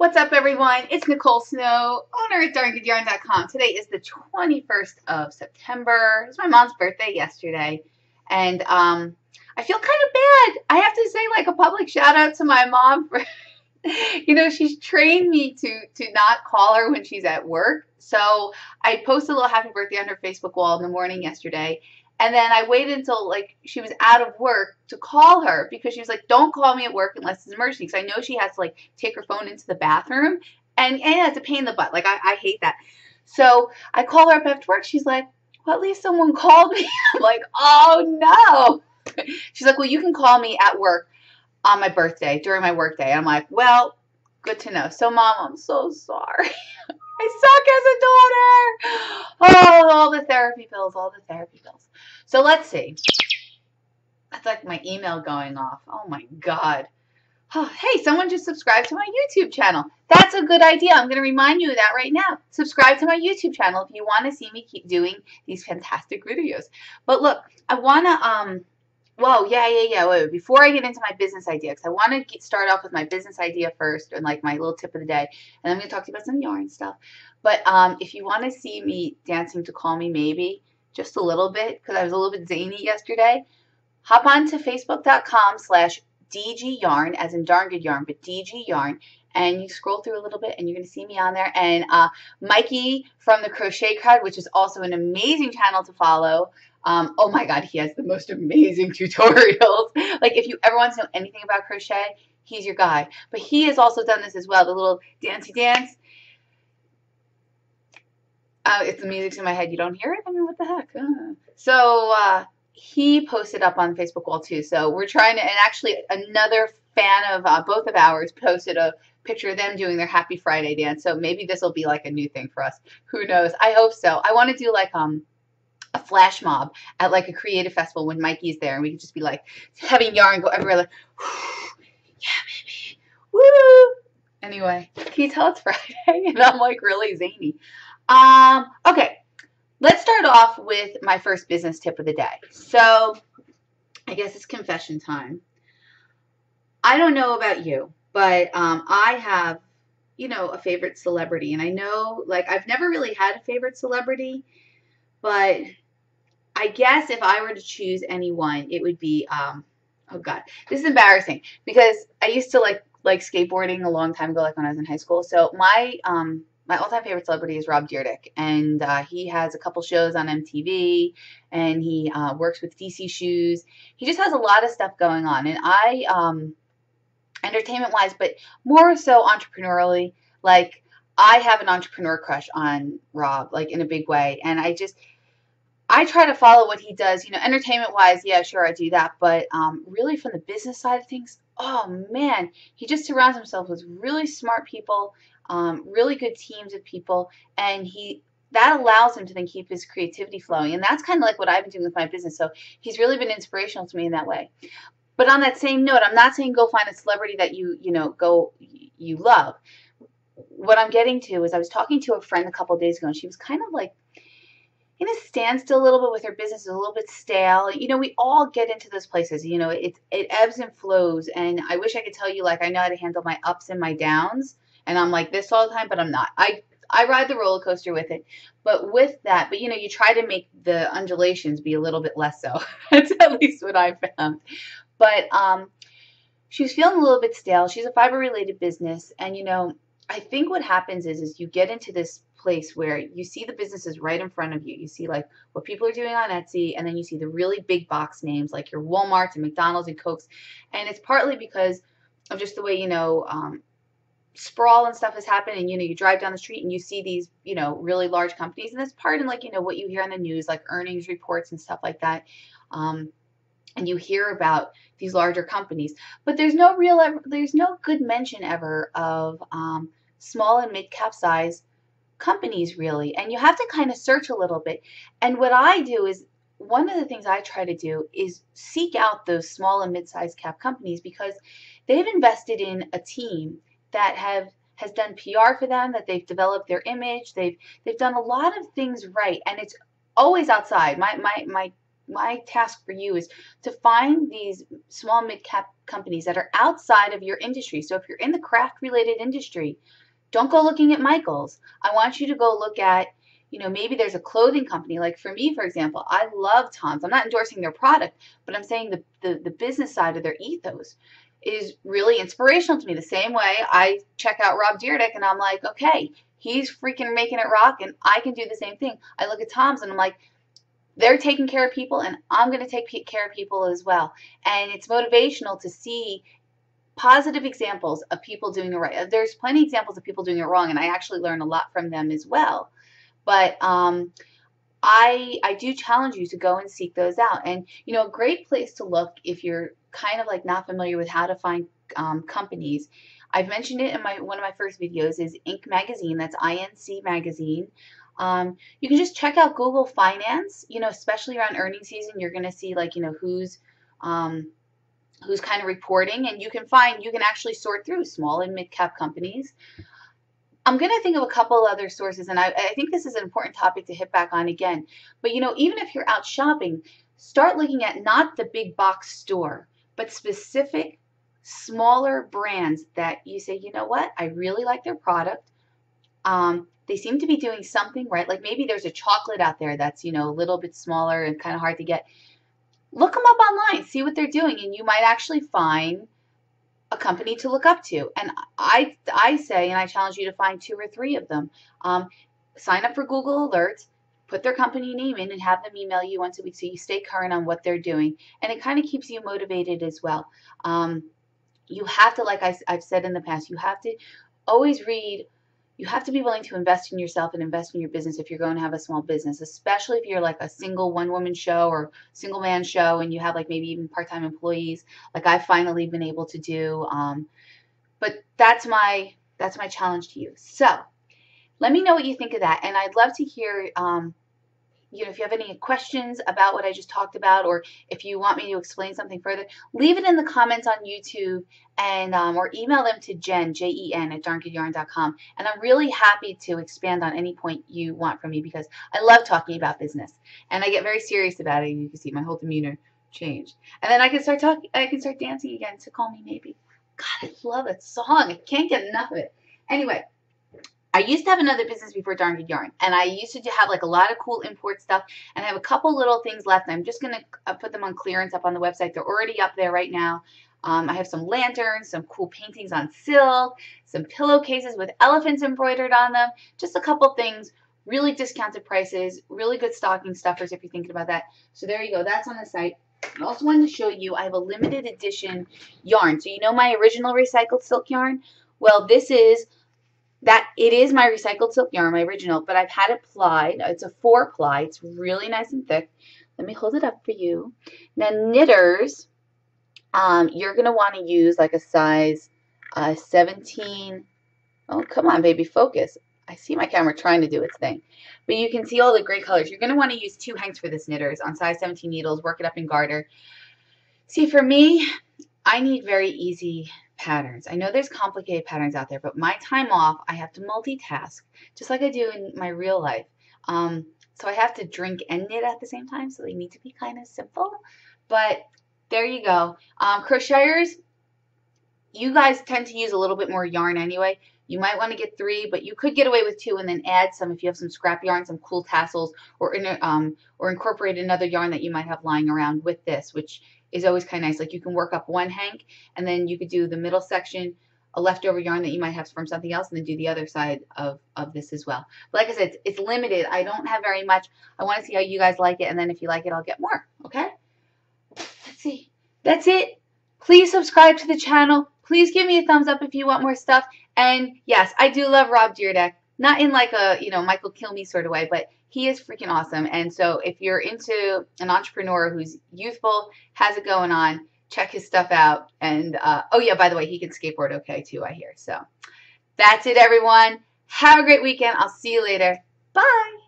What's up, everyone? It's Nicole Snow, owner at darngoodyarn.com. Today is the 21st of September. It was my mom's birthday yesterday, and I feel kind of bad. I have to say, like, a public shout out to my mom for, she's trained me to not call her when she's at work. So I posted a little happy birthday on her Facebook wall in the morning yesterday. And then I waited until like she was out of work to call her because she was like, don't call me at work unless it's an emergency. Because I know she has to like take her phone into the bathroom. And it's a pain in the butt. Like I hate that. So I call her up after work. She's like, well, at least someone called me. I'm like, oh no. She's like, well, you can call me at work on my birthday, during my work day. I'm like, well, good to know. So Mom, I'm so sorry. I suck as a daughter. Oh, all the therapy pills, all the therapy pills. So let's see. That's like my email going off. Oh my God. Oh, hey, someone just subscribed to my YouTube channel. That's a good idea. I'm going to remind you of that right now. Subscribe to my YouTube channel if you want to see me keep doing these fantastic videos. But look, I want to, Wait, before I get into my business idea, because I want to start off with my business idea first, and like my little tip of the day, and I'm going to talk to you about some yarn stuff. But if you want to see me dancing to Call Me Maybe, just a little bit, because I was a little bit zany yesterday, hop on to facebook.com/dgyarn, as in darn good yarn, but dgyarn, and you scroll through a little bit, and you're going to see me on there. And Mikey from the Crochet Crowd, which is also an amazing channel to follow. Oh my God, he has the most amazing tutorials. Like if you ever want to know anything about crochet, he's your guy. But he has also done this as well, the little dancey dance. It's the music's in my head. You don't hear it? I mean, what the heck? So he posted up on Facebook wall too. So we're trying to, and actually another fan of both of ours posted a picture of them doing their Happy Friday dance. So maybe this will be like a new thing for us. Who knows? I hope so. I want to do like a flash mob at like a creative festival when Mikey's there, and we could just be like having yarn go everywhere, like, yeah, baby, woo. Anyway, can you tell it's Friday? And I'm like really zany. Okay, let's start off with my first business tip of the day. So I guess it's confession time. I don't know about you, but I have, a favorite celebrity, and I know, like, I've never really had a favorite celebrity, but I guess if I were to choose anyone, it would be, oh God, this is embarrassing because I used to like skateboarding a long time ago, like when I was in high school. So my all-time favorite celebrity is Rob Dyrdek, and he has a couple shows on MTV, and he works with DC Shoes. He just has a lot of stuff going on, and I, entertainment-wise, but more so entrepreneurially, like I have an entrepreneur crush on Rob, like in a big way, and I try to follow what he does, entertainment-wise, yeah, sure, I do that. But really from the business side of things, oh, man, he just surrounds himself with really smart people, really good teams of people, and that allows him to then keep his creativity flowing. And that's kind of like what I've been doing with my business. So he's really been inspirational to me in that way. But on that same note, I'm not saying go find a celebrity that you love. What I'm getting to is I was talking to a friend a couple of days ago, and she was kind of like, in a standstill a little bit with her business, a little bit stale. We all get into those places. It ebbs and flows. And I wish I could tell you, like, I know how to handle my ups and my downs. And I'm like this all the time, but I'm not. I ride the roller coaster with it. But with that, you try to make the undulations be a little bit less so. That's at least what I found. But she was feeling a little bit stale. She's a fiber-related business. And, I think what happens is you get into this place where you see the businesses right in front of you. You see like what people are doing on Etsy, and then you see the really big box names like your Walmarts and McDonald's and Cokes. And it's partly because of just the way, sprawl and stuff has happened, and you drive down the street and you see these, really large companies, and that's part in like, what you hear on the news, like earnings reports and stuff like that. And you hear about these larger companies, but there's no good mention ever of small and mid-cap size companies, really. And you have to kind of search a little bit. And what I do is, one of the things I try to do is seek out those small and mid-sized cap companies, because they've invested in a team that has done PR for them, that they've developed their image, they've done a lot of things right, and it's always outside. My my task for you is to find these small mid-cap companies that are outside of your industry. So if you're in the craft related industry, don't go looking at Michael's. I want you to go look at, maybe there's a clothing company. Like for me, for example, I love Tom's. I'm not endorsing their product, but I'm saying the business side of their ethos is really inspirational to me. The same way I check out Rob Dyrdek and I'm like, okay, he's freaking making it rock and I can do the same thing. I look at Tom's and I'm like, they're taking care of people and I'm going to take care of people as well. And it's motivational to see positive examples of people doing it right. There's plenty of examples of people doing it wrong, and I actually learn a lot from them as well. But I do challenge you to go and seek those out. And a great place to look if you're kind of like not familiar with how to find companies. I've mentioned it in one of my first videos is Inc. Magazine. That's INC Magazine. You can just check out Google Finance. Especially around earnings season, you're going to see like who's kind of reporting, and you can actually sort through small and mid-cap companies. I'm going to think of a couple other sources, and I think this is an important topic to hit back on again. But, even if you're out shopping, start looking at not the big box store, but specific smaller brands that you say, you know what, I really like their product. They seem to be doing something right. Like maybe there's a chocolate out there that's, a little bit smaller and kind of hard to get. Look them up online, see what they're doing, and you might actually find a company to look up to. And I say, and I challenge you to find 2 or 3 of them. Sign up for Google Alerts, put their company name in, and have them email you once a week so you stay current on what they're doing. And it kind of keeps you motivated as well. You have to, like I've said in the past, you have to always read. You have to be willing to invest in yourself and invest in your business if you're going to have a small business, especially if you're like a single one-woman show or single man show and you have like maybe even part-time employees like I've finally been able to do. But that's my challenge to you. So let me know what you think of that. And I'd love to hear, if you have any questions about what I just talked about, or if you want me to explain something further, leave it in the comments on YouTube and or email them to Jen, Jen, at darngoodyarn.com. And I'm really happy to expand on any point you want from me because I love talking about business and I get very serious about it. And you can see my whole demeanor change. And then I can start dancing again. So Call Me Maybe. God, I love that song. I can't get enough of it. Anyway. I used to have another business before Darn Good Yarn, and I used to have like a lot of cool import stuff, and I have a couple little things left. I'm just going to put them on clearance up on the website. They're already up there right now. I have some lanterns, some cool paintings on silk, some pillowcases with elephants embroidered on them, just a couple things, really discounted prices, really good stocking stuffers if you're thinking about that. So there you go. That's on the site. I also wanted to show you I have a limited edition yarn. So my original recycled silk yarn? Well, it is my recycled silk yarn, my original, but I've had it plied. It's a 4-ply. It's really nice and thick. Let me hold it up for you. Now, knitters, you're going to want to use like a size 17. Oh, come on, baby, focus. I see my camera trying to do its thing. But you can see all the great colors. You're going to want to use 2 hanks for this knitters on size 17 needles. Work it up in garter. See, for me, I need very easy patterns. I know there's complicated patterns out there, but my time off, I have to multitask, just like I do in my real life. So I have to drink and knit at the same time, so they need to be kind of simple. But there you go. Crocheters, you guys tend to use a little bit more yarn anyway. You might want to get 3, but you could get away with 2 and then add some if you have some scrap yarn, some cool tassels, or incorporate another yarn that you might have lying around with this, which is always kind of nice. Like you can work up 1 hank and then you could do the middle section, a leftover yarn that you might have from something else, and then do the other side of this as well. But like I said, it's limited. I don't have very much. I want to see how you guys like it, and then if you like it, I'll get more. Okay? Let's see. That's it. Please subscribe to the channel. Please give me a thumbs up if you want more stuff. And yes, I do love Rob Dyrdek. Not in like a, Michael Kill Me sort of way, but he is freaking awesome. And so if you're into an entrepreneur who's youthful, has it going on, check his stuff out. And, oh yeah, by the way, he can skateboard okay too, I hear. So that's it, everyone. Have a great weekend. I'll see you later. Bye.